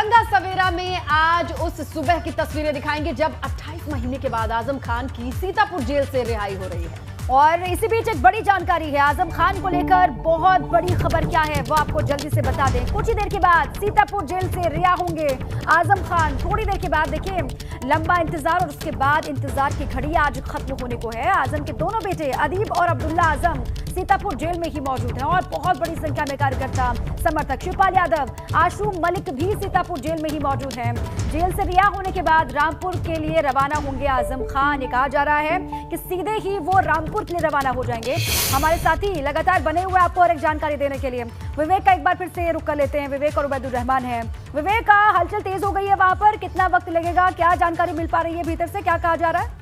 दबंगा सवेरा में आज उस सुबह की तस्वीरें दिखाएंगे जब 28 महीने के बाद आजम खान की सीतापुर जेल से रिहाई हो रही है। और इसी बीच एक बड़ी जानकारी है, आजम खान को लेकर बहुत बड़ी खबर क्या है वो आपको जल्दी से बता दें। कुछ ही देर के बाद सीतापुर जेल से रिहा होंगे आजम खान। थोड़ी देर के बाद देखिए, लंबा इंतजार और उसके बाद इंतजार की घड़ी आज खत्म होने को है। आजम के दोनों बेटे अदीब और अब्दुल्ला आजम सीतापुर जेल में ही मौजूद हैं और बहुत बड़ी संख्या में कार्यकर्ता समर्थक शिवपाल यादव, आशू मलिक भी सीतापुर जेल में ही मौजूद हैं। जेल से रिहा होने के बाद रामपुर के लिए रवाना होंगे आजम खान। ये कहा जा रहा है कि सीधे ही वो रामपुर के लिए रवाना हो जाएंगे। हमारे साथी लगातार बने हुए आपको और एक जानकारी देने के लिए विवेक का एक बार फिर से रुक कर लेते हैं। विवेक और उबैदुर रहमान है। विवेक का हलचल तेज हो गई है वहां पर, कितना वक्त लगेगा, क्या जानकारी मिल पा रही है भीतर से, क्या कहा जा रहा है?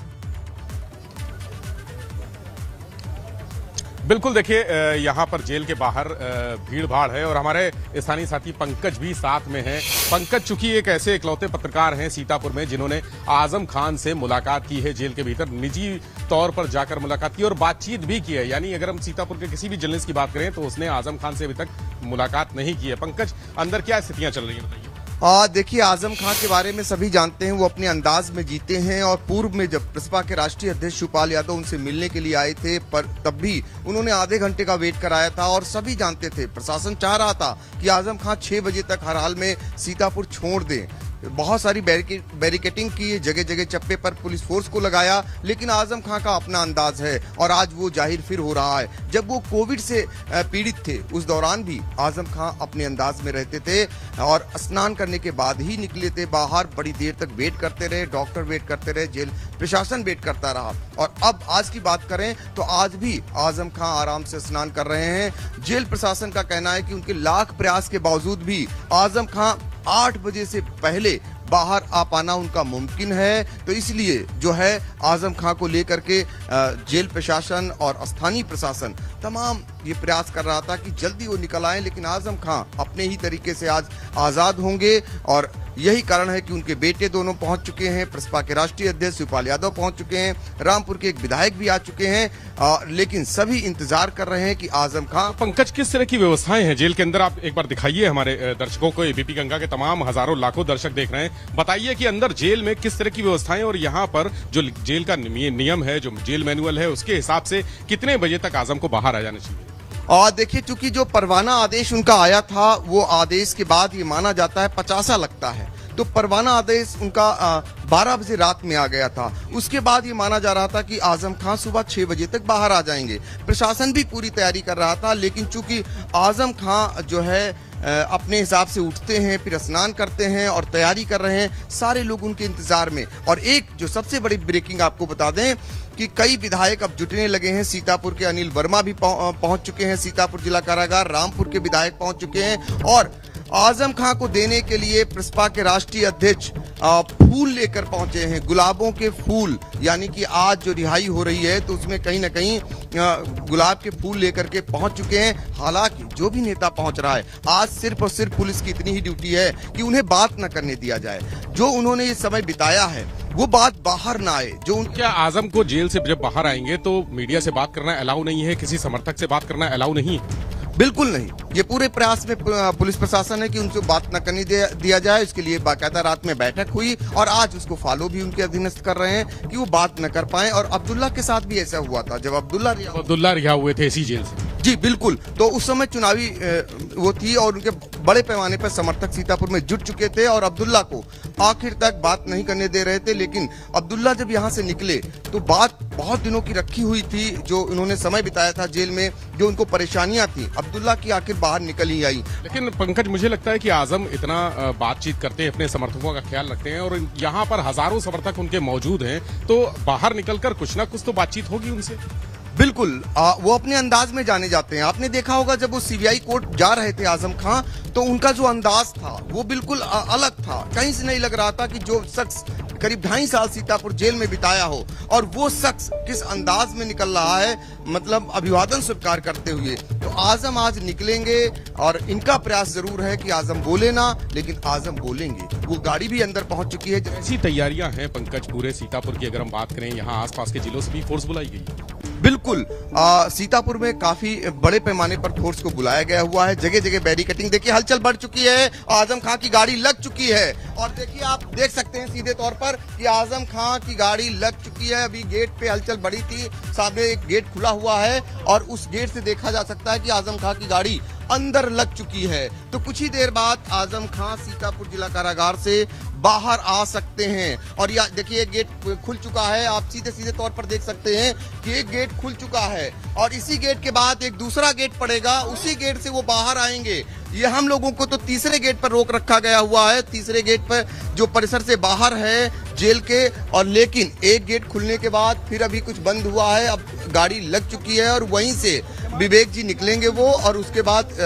बिल्कुल, देखिए यहाँ पर जेल के बाहर भीड़ भाड़ है और हमारे स्थानीय साथी पंकज भी साथ में हैं। पंकज चूंकि एक ऐसे इकलौते पत्रकार हैं सीतापुर में जिन्होंने आजम खान से मुलाकात की है, जेल के भीतर निजी तौर पर जाकर मुलाकात की और बातचीत भी की है। यानी अगर हम सीतापुर के किसी भी जर्नलिस्ट की बात करें तो उसने आजम खान से अभी तक मुलाकात नहीं की है। पंकज, अंदर क्या स्थितियां चल रही हैं, बताइए। देखिए, आजम खान के बारे में सभी जानते हैं, वो अपने अंदाज में जीते हैं और पूर्व में जब प्रसपा के राष्ट्रीय अध्यक्ष शिवपाल यादव उनसे मिलने के लिए आए थे, पर तब भी उन्होंने आधे घंटे का वेट कराया था और सभी जानते थे, प्रशासन चाह रहा था कि आजम खान 6 बजे तक हर हाल में सीतापुर छोड़ दें। बहुत सारी बैरिकेटिंग की, जगह जगह चप्पे पर पुलिस फोर्स को लगाया, लेकिन आजम खान का अपना अंदाज है और आज वो जाहिर फिर हो रहा है। जब वो कोविड से पीड़ित थे उस दौरान भी आजम खान अपने अंदाज में रहते थे और स्नान करने के बाद ही निकले थे बाहर। बड़ी देर तक वेट करते रहे, डॉक्टर वेट करते रहे, जेल प्रशासन वेट करता रहा। और अब आज की बात करें तो आज भी आजम खान आराम से स्नान कर रहे हैं। जेल प्रशासन का कहना है कि उनके लाख प्रयास के बावजूद भी आजम खान 8 बजे से पहले बाहर आ पाना उनका मुमकिन है। तो इसलिए जो है आजम खान को लेकर के जेल प्रशासन और स्थानीय प्रशासन तमाम ये प्रयास कर रहा था कि जल्दी वो निकल आए, लेकिन आजम खान अपने ही तरीके से आज आजाद होंगे और यही कारण है कि उनके बेटे दोनों पहुंच चुके हैं। प्रसपा के राष्ट्रीय अध्यक्ष शिवपाल यादव पहुंच चुके हैं, रामपुर के एक विधायक भी आ चुके हैं, लेकिन सभी इंतजार कर रहे हैं कि आजम खान। पंकज, किस तरह की व्यवस्थाएं हैं जेल के अंदर, आप एक बार दिखाइए हमारे दर्शकों को। एबीपी गंगा के तमाम हजारों लाखों दर्शक देख रहे हैं, बताइए कि अंदर जेल में किस तरह की व्यवस्थाएं और यहाँ पर जो जेल का नियम है, जो जेल मैनुअल है, उसके हिसाब से कितने बजे तक आजम को बाहर आ जाना चाहिए? और देखिए, चूंकि जो परवाना आदेश उनका आया था वो आदेश के बाद ये माना जाता है 50 लगता है, तो परवाना आदेश उनका 12 बजे रात में आ गया था। उसके बाद ये माना जा रहा था कि आजम खान सुबह 6 बजे तक बाहर आ जाएंगे। प्रशासन भी पूरी तैयारी कर रहा था, लेकिन चूंकि आजम खान जो है अपने हिसाब से उठते हैं, फिर स्नान करते हैं और तैयारी कर रहे हैं, सारे लोग उनके इंतजार में। और एक जो सबसे बड़ी ब्रेकिंग आपको बता दें कि कई विधायक अब जुटने लगे हैं। सीतापुर के अनिल वर्मा भी पहुंच चुके हैं सीतापुर जिला कारागार, रामपुर के विधायक पहुंच चुके हैं और आजम खान को देने के लिए प्रसपा के राष्ट्रीय अध्यक्ष फूल लेकर पहुंचे हैं, गुलाबों के फूल। यानी कि आज जो रिहाई हो रही है तो उसमें कहीं ना कहीं गुलाब के फूल लेकर के पहुंच चुके हैं। हालांकि जो भी नेता पहुंच रहा है, आज सिर्फ और सिर्फ पुलिस की इतनी ही ड्यूटी है कि उन्हें बात न करने दिया जाए। जो उन्होंने ये समय बिताया है वो बात बाहर ना आए। जो क्या आजम को जेल से जब बाहर आएंगे तो मीडिया से बात करना अलाउ नहीं है, किसी समर्थक से बात करना अलाउ नहीं है? बिल्कुल नहीं। ये पूरे प्रयास में पुलिस प्रशासन है कि उनसे बात न करने दिया जाए। इसके लिए बाकायदा रात में बैठक हुई और आज उसको फॉलो भी उनके अधीनस्थ कर रहे हैं कि वो बात न कर पाए। और अब्दुल्ला के साथ भी ऐसा हुआ था, जब अब्दुल्ला रिहा हुए थे इसी जेल से। जी बिल्कुल, तो उस समय चुनावी वो थी और उनके बड़े पैमाने पर समर्थक सीतापुर में जुट चुके थे और अब्दुल्ला को आखिर तक बात नहीं करने दे रहे थे। लेकिन अब्दुल्ला जब यहाँ से निकले तो बात बहुत दिनों की रखी हुई थी, जो उन्होंने समय बिताया था जेल में, जो उनको परेशानियां थी, अब्दुल्ला की आखिर बाहर निकल ही आई। लेकिन पंकज, मुझे लगता है कि आजम इतना बातचीत करते हैं, अपने समर्थकों का ख्याल रखते हैं और यहाँ पर हजारों समर्थक उनके मौजूद हैं, तो बाहर निकलकर कुछ ना कुछ तो बातचीत होगी उनसे। बिल्कुल, वो अपने अंदाज में जाने जाते हैं। आपने देखा होगा जब वो सीबीआई कोर्ट जा रहे थे आजम खान, तो उनका जो अंदाज था वो बिल्कुल अलग था। कहीं से नहीं लग रहा था कि जो शख्स करीब 2.5 साल सीतापुर जेल में बिताया हो और वो शख्स किस अंदाज में निकल रहा है, मतलब अभिवादन स्वीकार करते हुए। तो आजम आज निकलेंगे और इनका प्रयास जरूर है कि आजम बोले ना, लेकिन आजम बोलेंगे। वो गाड़ी भी अंदर पहुंच चुकी है। ऐसी तैयारियां हैं पंकज पूरे सीतापुर की, अगर हम बात करें यहाँ आसपास के जिलों से भी फोर्स बुलाई गई है? बिल्कुल सीतापुर में काफी बड़े पैमाने पर फोर्स को बुलाया गया हुआ है। जगह जगह बैरिकेटिंग, देखिए हलचल बढ़ चुकी है। आजम खां की गाड़ी लग चुकी है और देखिए आप देख सकते हैं सीधे तौर पर कि आजम खां की गाड़ी लग चुकी है। अभी गेट पे हलचल बढ़ी थी, सामने एक गेट खुला हुआ है और उस गेट से देखा जा सकता है कि आजम खां की गाड़ी अंदर लग चुकी है। तो कुछ ही देर बाद आजम खां सीतापुर जिला कारागार से बाहर आ सकते हैं। और यह देखिए गेट खुल चुका है, आप सीधे सीधे तौर पर देख सकते हैं कि एक गेट खुल चुका है और इसी गेट के बाद एक दूसरा गेट पड़ेगा, उसी गेट से वो बाहर आएंगे। ये हम लोगों को तो तीसरे गेट पर रोक रखा गया हुआ है, तीसरे गेट पर जो परिसर से बाहर है जेल के। और लेकिन एक गेट खुलने के बाद फिर अभी कुछ बंद हुआ है, अब गाड़ी लग चुकी है और वहीं से विवेक जी निकलेंगे वो और उसके बाद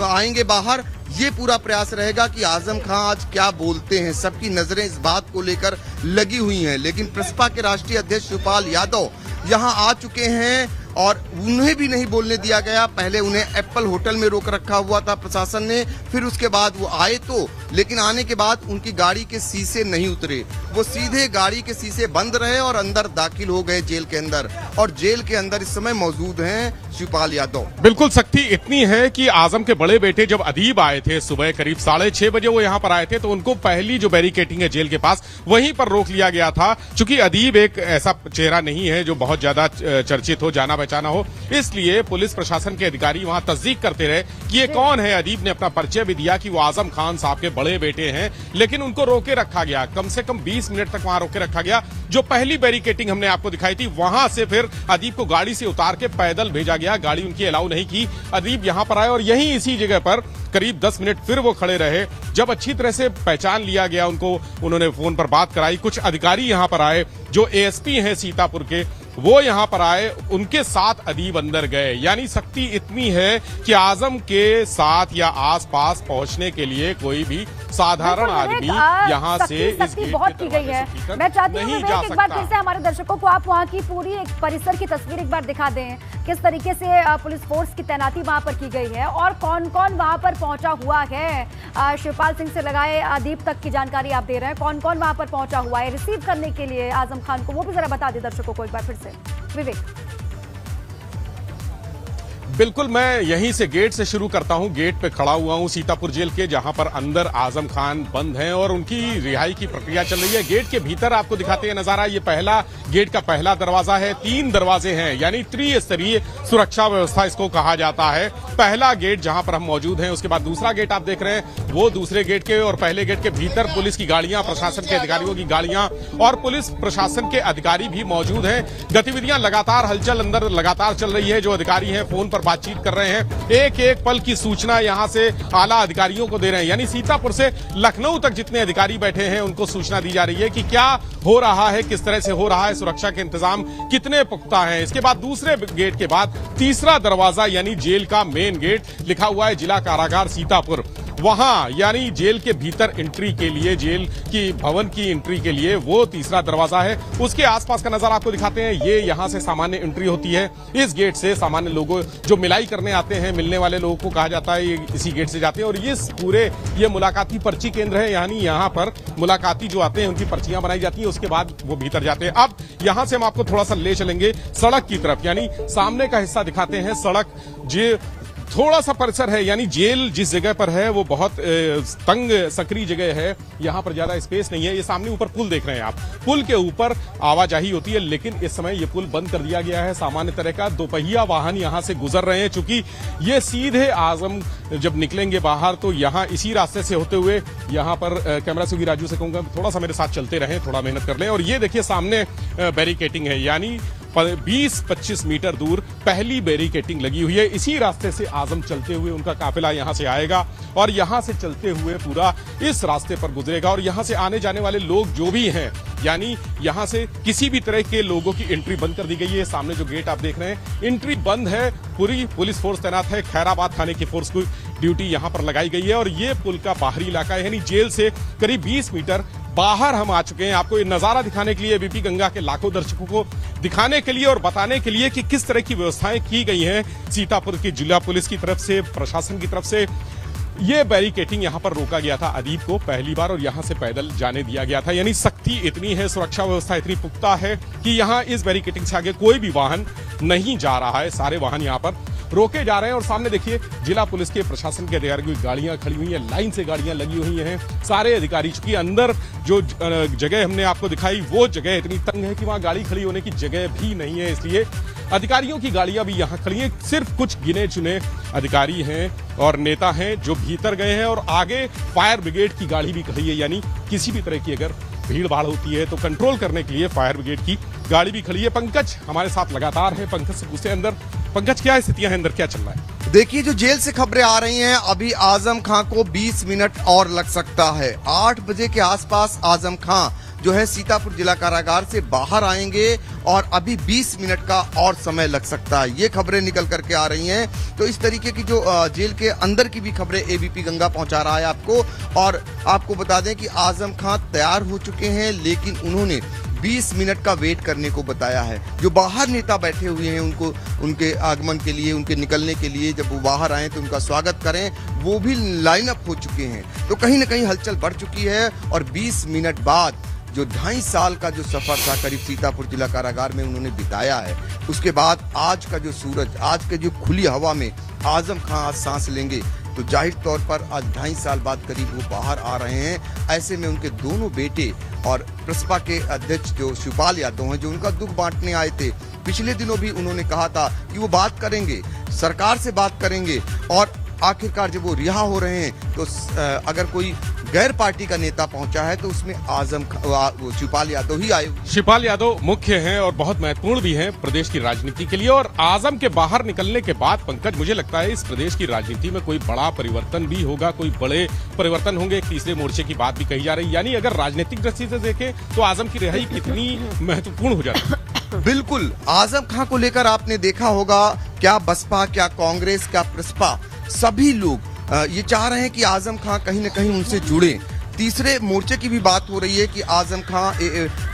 आएंगे बाहर। ये पूरा प्रयास रहेगा कि आजम खां आज क्या बोलते हैं। सबकी नजरें इस बात को लेकर लगी हुई हैं, लेकिन प्रसपा के राष्ट्रीय अध्यक्ष शिवपाल यादव यहां आ चुके हैं और उन्हें भी नहीं बोलने दिया गया। पहले उन्हें एप्पल होटल में रोक रखा हुआ था प्रशासन ने, फिर उसके बाद वो आए तो, लेकिन आने के बाद उनकी गाड़ी के शीशे नहीं उतरे, वो सीधे गाड़ी के शीशे बंद रहे और अंदर दाखिल हो गए जेल के अंदर। और जेल के अंदर इस समय मौजूद हैं शिवपाल यादव। बिल्कुल सख्ती इतनी है कि आजम के बड़े बेटे जब अदीब आए थे सुबह करीब 6:30 बजे वो यहाँ पर आए थे, तो उनको पहली जो बैरिकेटिंग है जेल के पास वहीं पर रोक लिया गया था। चूंकि अदीब एक ऐसा चेहरा नहीं है जो बहुत ज्यादा चर्चित हो, जाना पहचाना हो, इसलिए पुलिस प्रशासन के अधिकारी वहां तस्दीक करते रहे कि ये कौन है। अदीब ने अपना परिचय भी दिया कि वो आजम खान साहब के बड़े बेटे हैं, लेकिन उनको रोके रखा गया। कम से कम 20 मिनट तक वहां रोके रखा गया। जो पहली बैरिकेटिंग हमने आपको दिखाई थी, वहां से फिर अदीब को गाड़ी से उतार के पैदल भेजा गया, गाड़ी उनकी अलाउ नहीं की। अदीब यहां पर आए और यहीं इसी जगह पर करीब 10 मिनट फिर वो खड़े रहे। जब अच्छी तरह से पहचान लिया गया उनको, उन्होंने फोन पर बात कराई। कुछ अधिकारी यहां पर आए जो एएसपी हैं सीतापुर के, वो यहां पर आए, उनके साथ अदीब अंदर गए। यानी सख्ती इतनी है कि आजम के साथ या आसपास पहुंचने के लिए कोई भी साधारण आदमी यहां से इस गेट बहुत की गई है। मैं चाहती हूं एक बार फिर से हमारे दर्शकों को आप वहां की पूरी एक परिसर की तस्वीर एक बार दिखा दें, किस तरीके से पुलिस फोर्स की तैनाती वहां पर की गई है और कौन कौन वहां पर पहुंचा हुआ है। शिवपाल सिंह से लगाए अदीब तक की जानकारी आप दे रहे हैं, कौन कौन वहां पर पहुंचा हुआ है रिसीव करने के लिए आजम खान को, वो भी जरा बता दें दर्शकों को एक बार फिर से। विवेक। बिल्कुल, मैं यहीं से गेट से शुरू करता हूं। गेट पे खड़ा हुआ हूं सीतापुर जेल के, जहां पर अंदर आजम खान बंद हैं और उनकी रिहाई की प्रक्रिया चल रही है। गेट के भीतर आपको दिखाते हैं नजारा, ये पहला गेट का पहला दरवाजा है। 3 दरवाजे हैं, यानी त्रिस्तरीय सुरक्षा व्यवस्था इसको कहा जाता है। पहला गेट जहां पर हम मौजूद हैं, उसके बाद दूसरा गेट आप देख रहे हैं, वो दूसरे गेट के, और पहले गेट के भीतर पुलिस की गाड़ियां, प्रशासन के अधिकारियों की गाड़ियां और पुलिस प्रशासन के अधिकारी भी मौजूद हैं। गतिविधियां लगातार, हलचल अंदर लगातार चल रही है। जो अधिकारी हैं फोन पर बातचीत कर रहे हैं, एक एक पल की सूचना यहां से आला अधिकारियों को दे रहे हैं। यानी सीतापुर से लखनऊ तक जितने अधिकारी बैठे हैं उनको सूचना दी जा रही है कि क्या हो रहा है, किस तरह से हो रहा है, सुरक्षा के इंतजाम कितने पुख्ता हैं। इसके बाद दूसरे गेट के बाद तीसरा दरवाजा, यानी जेल का मेन गेट, लिखा हुआ है जिला कारागार सीतापुर, वहां यानी जेल के भीतर एंट्री के लिए, जेल की भवन की एंट्री के लिए वो तीसरा दरवाजा है। उसके आसपास का नजारा आपको दिखाते हैं। ये यहां से सामान्य एंट्री होती है। इस गेट से सामान्य लोगों जो मिलाई करने आते हैं, मिलने वाले लोगों को कहा जाता है, ये इसी गेट से जाते हैं। और ये पूरे ये मुलाकाती पर्ची केंद्र है, यानी यहां पर मुलाकाती जो आते हैं उनकी पर्चियां बनाई जाती हैं, उसके बाद वो भीतर जाते हैं। अब यहां से हम आपको थोड़ा सा ले चलेंगे सड़क की तरफ, यानी सामने का हिस्सा दिखाते हैं। सड़क जे थोड़ा सा परिसर है, यानी जेल जिस जगह पर है वो बहुत तंग सकरी जगह है, यहां पर ज्यादा स्पेस नहीं है। ये सामने ऊपर पुल देख रहे हैं आप, पुल के ऊपर आवाजाही होती है, लेकिन इस समय ये पुल बंद कर दिया गया है। सामान्य तरह का दोपहिया वाहन यहां से गुजर रहे हैं, चूंकि ये सीधे आजम जब निकलेंगे बाहर तो यहां इसी रास्ते से होते हुए यहां पर कैमरा से भी राजू से कहूंगा थोड़ा सा मेरे साथ चलते रहें, थोड़ा मेहनत कर लें। और ये देखिए सामने बैरिकेटिंग है, यानी 20-25 मीटर दूर पहली बैरिकेटिंग लगी हुई है। इसी रास्ते से आजम चलते हुए उनका काफिला यहां से आएगा और यहां से चलते हुए पूरा इस रास्ते पर गुजरेगा। और यहां से आने जाने वाले लोग जो भी हैं, यानी यहां से किसी भी तरह के लोगों की एंट्री बंद कर दी गई है। सामने जो गेट आप देख रहे हैं, एंट्री बंद है। पूरी पुलिस फोर्स तैनात है। खैराबाद थाने की फोर्स की ड्यूटी यहां पर लगाई गई है। और ये पुल का बाहरी इलाका है, यानी जेल से करीब 20 मीटर बाहर हम आ चुके हैं। आपको ये नजारा दिखाने के लिए, बीपी गंगा के लाखों दर्शकों को दिखाने के लिए और बताने के लिए कि किस तरह की व्यवस्थाएं की गई हैं सीतापुर की जिला पुलिस की तरफ से, प्रशासन की तरफ से। ये बैरिकेटिंग यहाँ पर रोका गया था अदीब को पहली बार और यहाँ से पैदल जाने दिया गया था। यानी सख्ती इतनी है, सुरक्षा व्यवस्था इतनी पुख्ता है कि यहाँ इस बैरिकेटिंग से आगे कोई भी वाहन नहीं जा रहा है। सारे वाहन यहाँ पर रोके जा रहे हैं और सामने देखिए जिला पुलिस के प्रशासन के अधिकारियों की गाड़ियां खड़ी हुई हैं, लाइन से गाड़ियां लगी हुई हैं। सारे अधिकारी, चूंकि अंदर जो जगह हमने आपको दिखाई वो जगह इतनी तंग है कि वहां गाड़ी खड़ी होने की जगह भी नहीं है, इसलिए अधिकारियों की गाड़ियां भी यहां खड़ी हैं। सिर्फ कुछ गिने चुने अधिकारी हैं और नेता हैं जो भीतर गए हैं और आगे फायर ब्रिगेड की गाड़ी भी खड़ी है। यानी किसी भी तरह की अगर भीड़ भाड़ होती है तो कंट्रोल करने के लिए फायर ब्रिगेड की गाड़ी भी खड़ी है। पंकज हमारे साथ लगातार है, पंकज से पूछते हैं अंदर। पंकज, क्या स्थितियां हैं अंदर, क्या चल रहा है? देखिए, जो जेल से खबरें आ रही हैं, अभी आजम खां को 20 मिनट और लग सकता है। 8 बजे के आसपास आजम खां जो है सीतापुर जिला कारागार से बाहर आएंगे और अभी 20 मिनट का और समय लग सकता है, ये खबरें निकल करके आ रही हैं। तो इस तरीके की जो जेल के अंदर की भी खबरें एबीपी गंगा पहुंचा रहा है आपको। और आपको बता दें कि आजम खां तैयार हो चुके हैं, लेकिन उन्होंने 20 मिनट का वेट करने को बताया है। जो बाहर नेता बैठे हुए हैं उनको उनके आगमन के लिए, उनके निकलने के लिए, जब वो बाहर आए तो उनका स्वागत करें, वो भी लाइन अप हो चुके हैं। तो कहीं ना कहीं हलचल बढ़ चुकी है और 20 मिनट बाद जो 2.5 साल का जो सफर था करीब सीतापुर जिला कारागार में उन्होंने बिताया है, उसके बाद आज का जो सूरज, आज के जो खुली हवा में आजम खां आज सांस लेंगे, तो जाहिर तौर पर आज 2.5 साल बाद करीब वो बाहर आ रहे हैं। ऐसे में उनके दोनों बेटे और प्रसपा के अध्यक्ष जो शिवपाल यादव हैं, जो उनका दुख बांटने आए थे, पिछले दिनों भी उन्होंने कहा था कि वो बात करेंगे, सरकार से बात करेंगे। और आखिरकार जब वो रिहा हो रहे हैं तो अगर कोई गैर पार्टी का नेता पहुंचा है तो उसमें आजम शिवपाल यादव ही आए। शिवपाल यादव मुख्य हैं और बहुत महत्वपूर्ण भी हैं प्रदेश की राजनीति के लिए। और आजम के बाहर निकलने के बाद पंकज, मुझे लगता है इस प्रदेश की राजनीति में कोई बड़ा परिवर्तन भी होगा, कोई बड़े परिवर्तन होंगे। एक तीसरे मोर्चे की बात भी कही जा रही है। यानी अगर राजनीतिक दृष्टि से देखें तो आजम की रिहाई कितनी महत्वपूर्ण हो जाती है। बिल्कुल, आजम खां को लेकर आपने देखा होगा, क्या बसपा, क्या कांग्रेस, क्या प्रसपा, सभी लोग ये चाह रहे हैं कि आजम खां कहीं न कहीं उनसे जुड़े। तीसरे मोर्चे की भी बात हो रही है कि आजम खां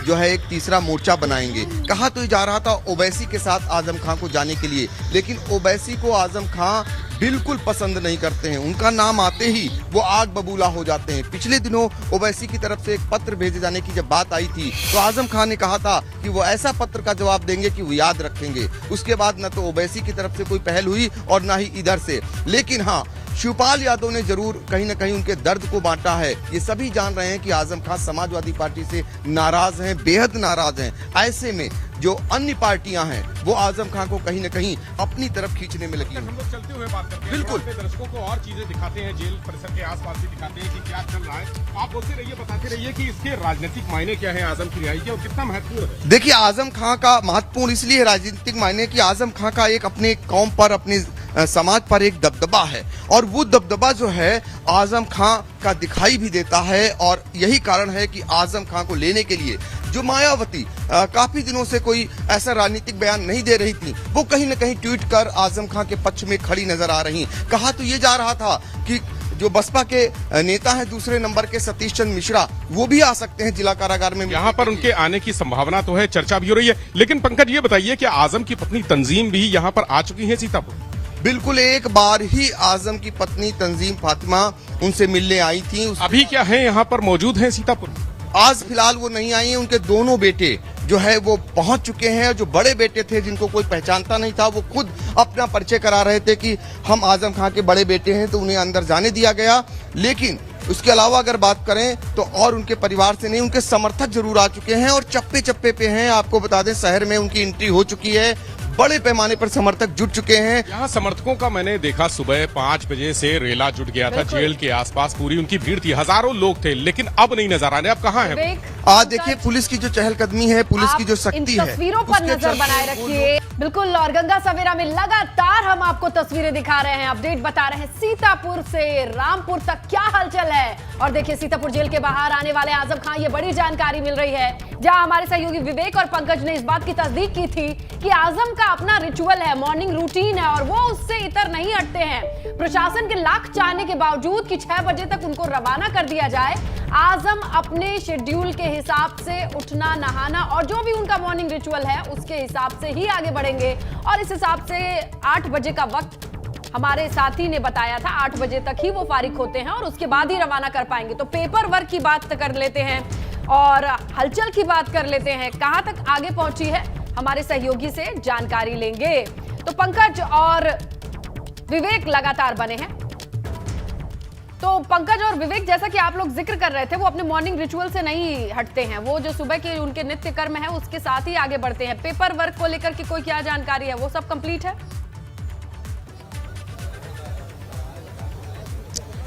जो है एक तीसरा मोर्चा बनाएंगे। कहा तो ये जा रहा था ओवैसी के साथ आजम खां को जाने के लिए, लेकिन ओवैसी को आजम खां बिल्कुल पसंद नहीं करते हैं। उनका नाम आते ही वो आग बबूला हो जाते हैं। पिछले दिनों ओवैसी की तरफ से एक पत्र भेजे जाने की जब बात आई थी तो आजम खां ने कहा था कि वो ऐसा पत्र का जवाब देंगे कि वो याद रखेंगे। उसके बाद न तो ओवैसी की तरफ से कोई पहल हुई और न ही इधर से। लेकिन हाँ, शिवपाल यादव ने जरूर कहीं न कहीं उनके दर्द को बांटा है। ये सभी जान रहे हैं कि आजम खां समाजवादी पार्टी से नाराज हैं, बेहद नाराज हैं। ऐसे में जो अन्य पार्टियां हैं वो आजम खां को कहीं न कहीं अपनी तरफ खींचने में लगी। हम लोग चलते हुए बात करते हैं, बिल्कुल दर्शकों को और चीजें दिखाते हैं, जेल परिसर के आसपास भी दिखाते हैं कि क्या चल रहा है। आप बोलते रहिए, बताते रहिए कि इसके राजनीतिक मायने क्या है आजम की रिहाई के और कितना महत्वपूर्ण है। देखिए, आजम खां का महत्वपूर्ण इसलिए राजनीतिक मायने कि आजम खां का एक अपने कौम पर, अपने समाज पर एक दबदबा है और वो दबदबा जो है आजम खां का दिखाई भी देता है। और यही कारण है कि आजम खां को लेने के लिए जो मायावती काफी दिनों से कोई ऐसा राजनीतिक बयान नहीं दे रही थी, वो कहीं न कहीं ट्वीट कर आजम खां के पक्ष में खड़ी नजर आ रही। कहा तो ये जा रहा था कि जो बसपा के नेता हैं दूसरे नंबर के सतीश चंद्र मिश्रा, वो भी आ सकते हैं जिला कारागार में। यहाँ पर उनके आने की संभावना तो है, चर्चा भी हो रही है। लेकिन पंकज, ये बताइए कि आजम की पत्नी तंजीम भी यहाँ पर आ चुकी है सीतापुर? बिल्कुल, एक बार ही आजम की पत्नी तंजीम फातिमा उनसे मिलने आई थी। अभी क्या है यहाँ पर मौजूद है सीतापुर? आज फिलहाल वो नहीं आई हैं। उनके दोनों बेटे जो है वो पहुंच चुके हैं। जो बड़े बेटे थे जिनको कोई पहचानता नहीं था, वो खुद अपना परिचय करा रहे थे कि हम आजम खां के बड़े बेटे हैं, तो उन्हें अंदर जाने दिया गया। लेकिन उसके अलावा अगर बात करें तो और उनके परिवार से नहीं, उनके समर्थक जरूर आ चुके हैं और चप्पे चप्पे पे हैं। आपको बता दें, शहर में उनकी एंट्री हो चुकी है, बड़े पैमाने पर समर्थक जुट चुके हैं। यहाँ समर्थकों का मैंने देखा, सुबह 5 बजे से रेला जुट गया था जेल के आसपास, पूरी उनकी भीड़ थी, हजारों लोग थे। लेकिन अब नहीं नजर आ रहे। अब कहाँ है? आज देखिए, पुलिस की जो चहलकदमी है, पुलिस की जो शक्ति है, तस्वीरों पर नजर बनाए रखिए। बिल्कुल, और गंगा सवेरा में लगातार हम आपको तस्वीरें दिखा रहे हैं, अपडेट बता रहे हैं। सीतापुर से रामपुर तक क्या हलचल है। और देखिए, सीतापुर जेल के बाहर आने वाले आजम खां, ये बड़ी जानकारी मिल रही है, जहां हमारे सहयोगी विवेक और पंकज ने इस बात की तस्दीक की थी कि आजम का अपना रिचुअल है, मॉर्निंग रूटीन है और वो उससे इतर नहीं हटते हैं। प्रशासन के लाख चाहने के बावजूद कि 6 बजे तक उनको रवाना कर दिया जाए, आजम अपने शेड्यूल के हिसाब से उठना, नहाना और जो भी उनका मॉर्निंग रिचुअल है उसके हिसाब से ही आगे बढ़ेंगे। और इस हिसाब से 8 बजे का वक्त हमारे साथी ने बताया था 8 बजे तक ही वो फारिग होते हैं और उसके बाद ही रवाना कर पाएंगे। तो पेपर वर्क की बात कर लेते हैं और हलचल की बात कर लेते हैं, कहां तक आगे पहुंची है हमारे सहयोगी से जानकारी लेंगे। तो पंकज और विवेक लगातार बने हैं। तो पंकज और विवेक, जैसा कि आप लोग जिक्र कर रहे थे, वो अपने मॉर्निंग रिचुअल से नहीं हटते हैं, वो जो सुबह के उनके नित्य कर्म है उसके साथ ही आगे बढ़ते हैं। पेपर वर्क को लेकर के कोई क्या जानकारी है, वो सब कंप्लीट है?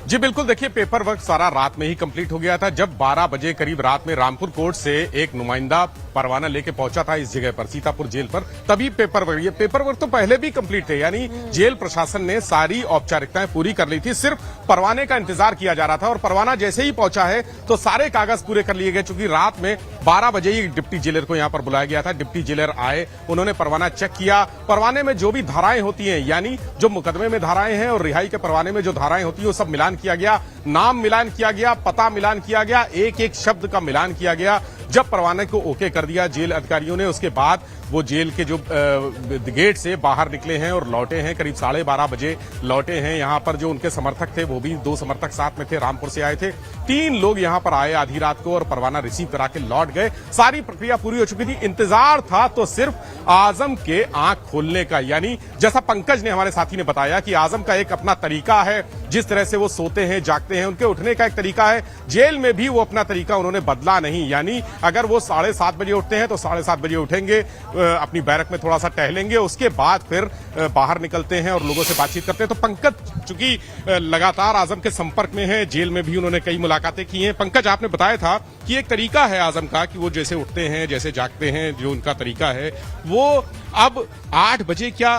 जी बिल्कुल, देखिए पेपर वर्क सारा रात में ही कंप्लीट हो गया था। जब 12 बजे करीब रात में रामपुर कोर्ट से एक नुमाइंदा परवाना लेके पहुंचा था इस जगह पर, सीतापुर जेल पर, तभी पेपर वर्क, ये पेपर वर्क तो पहले भी कंप्लीट थे, यानी जेल प्रशासन ने सारी औपचारिकताएं पूरी कर ली थी, सिर्फ परवाने का इंतजार किया जा रहा था। और परवाना जैसे ही पहुंचा है तो सारे कागज पूरे कर लिए गए, चूंकि रात में 12 बजे ही डिप्टी जेलर को यहां पर बुलाया गया था। डिप्टी जेलर आए, उन्होंने परवाना चेक किया। परवाने में जो भी धाराएं होती हैं, यानी जो मुकदमे में धाराएं हैं और रिहाई के परवाने में जो धाराएं होती है, वो सब मिलान किया गया, नाम मिलान किया गया, पता मिलान किया गया, एक एक शब्द का मिलान किया गया। जब परवाने को ओके कर दिया जेल अधिकारियों ने, उसके बाद वो जेल के जो गेट से बाहर निकले हैं और लौटे हैं, करीब 12:30 बजे लौटे हैं। यहां पर जो उनके समर्थक थे, वो भी 2 समर्थक साथ में थे, रामपुर से आए थे। 3 लोग यहां पर आए आधी रात को और परवाना रिसीव करा के लौट गए। सारी प्रक्रिया पूरी हो चुकी थी। इंतजार था तो सिर्फ आजम के आंख खोलने का, यानी जैसा पंकज ने, हमारे साथी ने बताया कि आजम का एक अपना तरीका है, जिस तरह से वो सोते हैं जागते हैं, उनके उठने का एक तरीका है। जेल में भी वो अपना तरीका उन्होंने बदला नहीं, यानी अगर वो 7:30 बजे उठते हैं तो 7:30 बजे उठेंगे, अपनी बैरक में थोड़ा सा टहलेंगे, उसके बाद फिर बाहर निकलते हैं और लोगों से बातचीत करते हैं। तो पंकज चूंकि लगातार आजम के संपर्क में है, जेल में भी उन्होंने कई मुलाकातें की हैं। पंकज, आपने बताया था कि एक तरीका है आजम का कि वो जैसे उठते हैं, जैसे जागते हैं, जो उनका तरीका है, वो अब 8 बजे क्या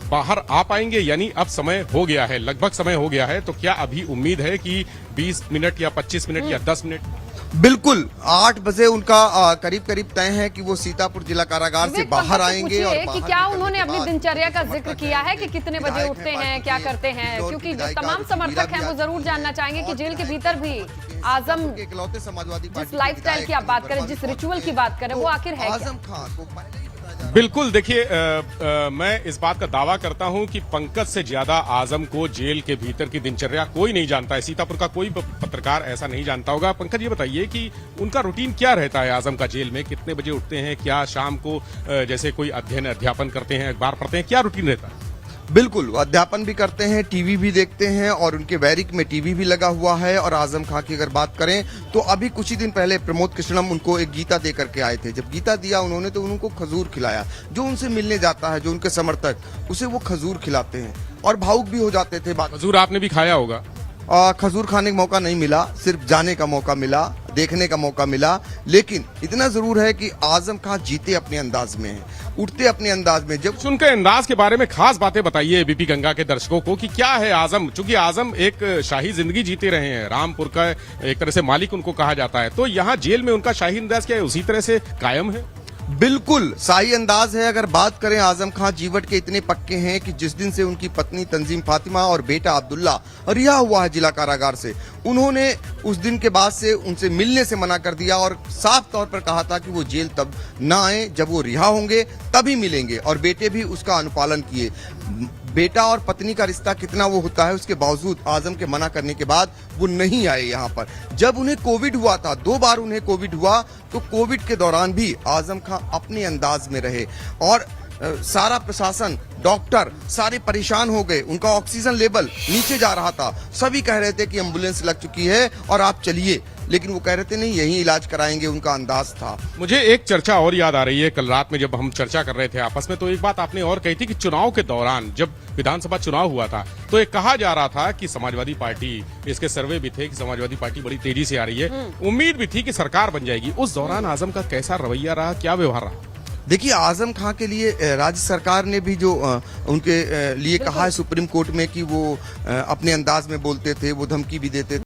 बाहर आ पाएंगे? यानी अब समय हो गया है, लगभग समय हो गया है, तो क्या अभी उम्मीद है कि 20 मिनट या 25 मिनट या 10 मिनट? बिल्कुल 8 बजे उनका करीब करीब तय है कि वो सीतापुर जिला कारागार से बाहर आएंगे। और कि क्या उन्होंने अपनी दिनचर्या का जिक्र किया है कि कितने बजे उठते हैं, क्या करते हैं? क्योंकि जो तमाम समर्थक हैं वो जरूर जानना चाहेंगे कि जेल के भीतर भी आजम इकलौते समाजवादी जिस लाइफस्टाइल की आप बात करें, जिस रिचुअल की बात करें, वो आखिर है आजम खान को पहले ही बताया जा रहा है। बिल्कुल, देखिए मैं इस बात का दावा करता हूं कि पंकज से ज्यादा आजम को जेल के भीतर की दिनचर्या कोई नहीं जानता है। सीतापुर का कोई पत्रकार ऐसा नहीं जानता होगा। पंकज, ये बताइए कि उनका रूटीन क्या रहता है आजम का जेल में? कितने बजे उठते हैं? क्या शाम को जैसे कोई अध्यापन करते हैं, अखबार पढ़ते हैं, क्या रूटीन रहता है? बिल्कुल, वो अध्यापन भी करते हैं, टीवी भी देखते हैं और उनके बैरिक में टीवी भी लगा हुआ है। और आजम खां की अगर बात करें तो अभी कुछ ही दिन पहले प्रमोद कृष्णम उनको एक गीता दे करके आए थे। जब गीता दिया उन्होंने तो उनको खजूर खिलाया। जो उनसे मिलने जाता है, जो उनके समर्थक, उसे वो खजूर खिलाते हैं और भावुक भी हो जाते थे। खजूर आपने भी खाया होगा? खजूर खाने का मौका नहीं मिला, सिर्फ जाने का मौका मिला, देखने का मौका मिला। लेकिन इतना जरूर है कि आजम खां जीते अपने अंदाज में हैं, उठते अपने अंदाज में। जब उनके अंदाज के बारे में खास बातें बताइए बीपी गंगा के दर्शकों को कि क्या है आजम, चूंकि आजम एक शाही जिंदगी जीते रहे हैं, रामपुर का एक तरह से मालिक उनको कहा जाता है, तो यहाँ जेल में उनका शाही अंदाज क्या है, उसी तरह से कायम है? बिल्कुल शाही अंदाज है। अगर बात करें, आजम खां जीवट के इतने पक्के हैं कि जिस दिन से उनकी पत्नी तंजीम फातिमा और बेटा अब्दुल्ला रिहा हुआ है जिला कारागार से, उन्होंने उस दिन के बाद से उनसे मिलने से मना कर दिया और साफ तौर पर कहा था कि वो जेल तब ना आए, जब वो रिहा होंगे तभी मिलेंगे। और बेटे भी उसका अनुपालन किए। बेटा और पत्नी का रिश्ता कितना वो होता है, उसके बावजूद आजम के मना करने के बाद वो नहीं आए यहाँ पर। जब उन्हें कोविड हुआ था, 2 बार उन्हें कोविड हुआ, तो कोविड के दौरान भी आजम खां अपने अंदाज में रहे और सारा प्रशासन, डॉक्टर सारे परेशान हो गए। उनका ऑक्सीजन लेवल नीचे जा रहा था। सभी कह रहे थे कि एम्बुलेंस लग चुकी है और आप चलिए, लेकिन वो कह रहे थे नहीं, यही इलाज कराएंगे, उनका अंदाज था। मुझे एक चर्चा और याद आ रही है, कल रात में जब हम चर्चा कर रहे थे आपस में, तो एक बात आपने और कही थी कि चुनाव के दौरान, जब विधानसभा चुनाव हुआ था, तो एक कहा जा रहा था कि समाजवादी पार्टी, इसके सर्वे भी थे कि समाजवादी पार्टी बड़ी तेजी से आ रही है, उम्मीद भी थी कि सरकार बन जाएगी। उस दौरान आजम का कैसा रवैया रहा, क्या व्यवहार रहा? देखिए, आजम खां के लिए राज्य सरकार ने भी जो उनके लिए कहा है सुप्रीम कोर्ट में कि वो अपने अंदाज में बोलते थे, वो धमकी भी देते थे।